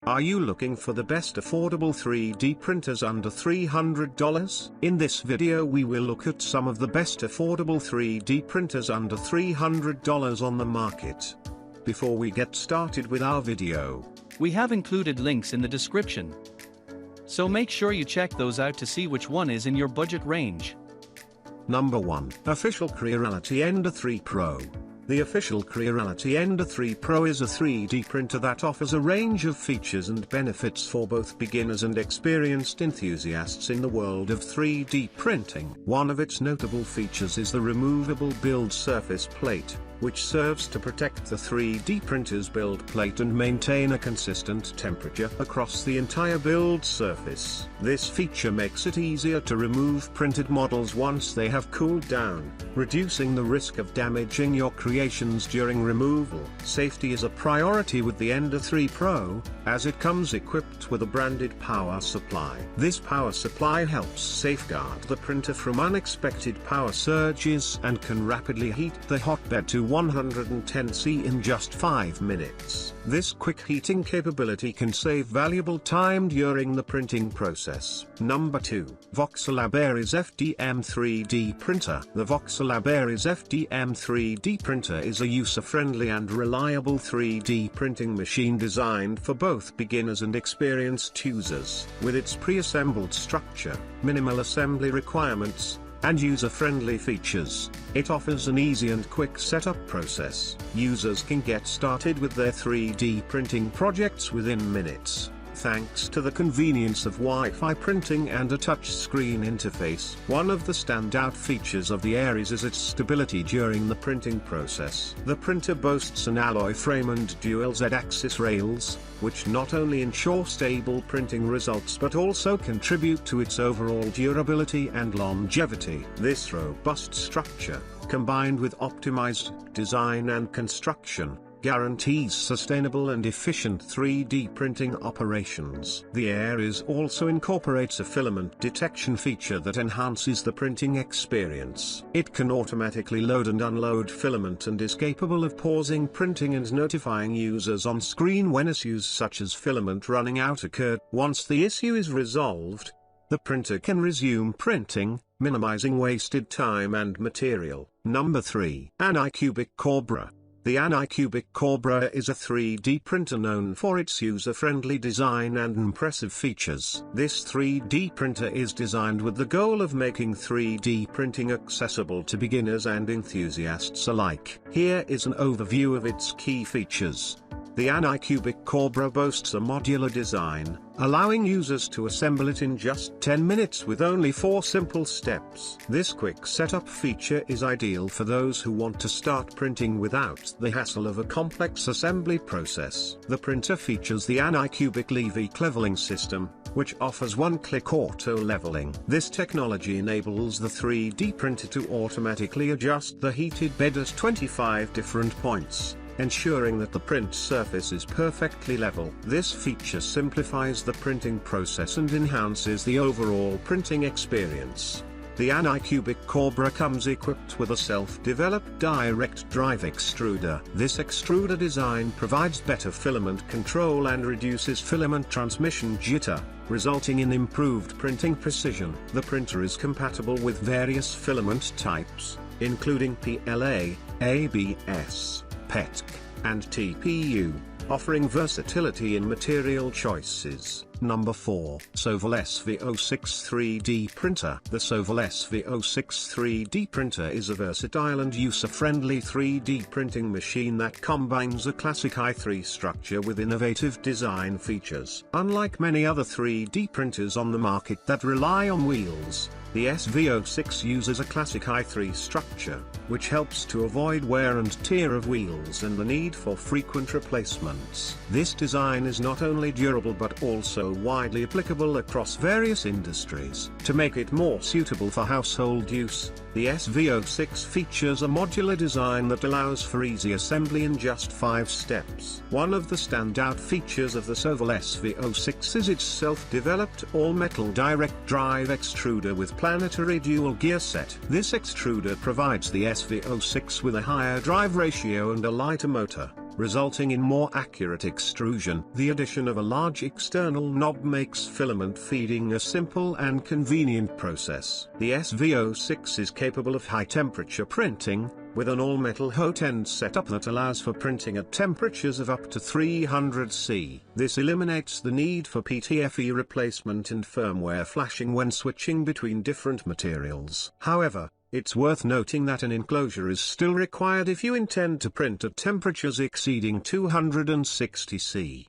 Are you looking for the best affordable 3D printers under $300? In this video we will look at some of the best affordable 3D printers under $300 on the market. Before we get started with our video, we have included links in the description, so make sure you check those out to see which one is in your budget range. Number 1. Official Creality Ender 3 Pro. The official Creality Ender 3 Pro is a 3D printer that offers a range of features and benefits for both beginners and experienced enthusiasts in the world of 3D printing. One of its notable features is the removable build surface plate, which serves to protect the 3D printer's build plate and maintain a consistent temperature across the entire build surface. This feature makes it easier to remove printed models once they have cooled down, reducing the risk of damaging your creations during removal. Safety is a priority with the Ender 3 Pro, as it comes equipped with a branded power supply. This power supply helps safeguard the printer from unexpected power surges and can rapidly heat the hotbed to 110 C in just 5 minutes. This quick heating capability can save valuable time during the printing process. Number 2. Voxelab Aries FDM 3D Printer. The Voxelab Aries FDM 3D Printer is a user-friendly and reliable 3D printing machine designed for both beginners and experienced users. With its pre-assembled structure, minimal assembly requirements, and user-friendly features, it offers an easy and quick setup process. Users can get started with their 3D printing projects within minutes, thanks to the convenience of Wi-Fi printing and a touch-screen interface. One of the standout features of the Aries is its stability during the printing process. The printer boasts an alloy frame and dual Z-axis rails, which not only ensure stable printing results but also contribute to its overall durability and longevity. This robust structure, combined with optimized design and construction, guarantees sustainable and efficient 3D printing operations. The Aries also incorporates a filament detection feature that enhances the printing experience. It can automatically load and unload filament and is capable of pausing printing and notifying users on screen when issues such as filament running out occur. Once the issue is resolved, the printer can resume printing, minimizing wasted time and material. Number 3. ANYCUBIC Kobra. The ANYCUBIC Kobra is a 3D printer known for its user-friendly design and impressive features. This 3D printer is designed with the goal of making 3D printing accessible to beginners and enthusiasts alike. Here is an overview of its key features. The ANYCUBIC Kobra boasts a modular design, allowing users to assemble it in just 10 minutes with only 4 simple steps. This quick setup feature is ideal for those who want to start printing without the hassle of a complex assembly process. The printer features the ANYCUBIC Level leveling system, which offers one-click auto-leveling. This technology enables the 3D printer to automatically adjust the heated bed at 25 different points, ensuring that the print surface is perfectly level. This feature simplifies the printing process and enhances the overall printing experience. The ANYCUBIC Kobra comes equipped with a self-developed direct drive extruder. This extruder design provides better filament control and reduces filament transmission jitter, resulting in improved printing precision. The printer is compatible with various filament types, including PLA, ABS, PETC, and TPU, offering versatility in material choices. Number 4. Sovol SV06 3D Printer. The Sovol SV06 3D Printer is a versatile and user-friendly 3D printing machine that combines a classic i3 structure with innovative design features. Unlike many other 3D printers on the market that rely on wheels, the SV06 uses a classic i3 structure, which helps to avoid wear and tear of wheels and the need for frequent replacements. This design is not only durable but also widely applicable across various industries. To make it more suitable for household use, the SV06 features a modular design that allows for easy assembly in just 5 steps. One of the standout features of the Sovol SV06 is its self-developed all-metal direct drive extruder with planetary dual gear set. This extruder provides the SV06 with a higher drive ratio and a lighter motor, resulting in more accurate extrusion. The addition of a large external knob makes filament feeding a simple and convenient process. The SV06 is capable of high-temperature printing, with an all-metal hot end setup that allows for printing at temperatures of up to 300 C. This eliminates the need for PTFE replacement and firmware flashing when switching between different materials. However, it's worth noting that an enclosure is still required if you intend to print at temperatures exceeding 260 C.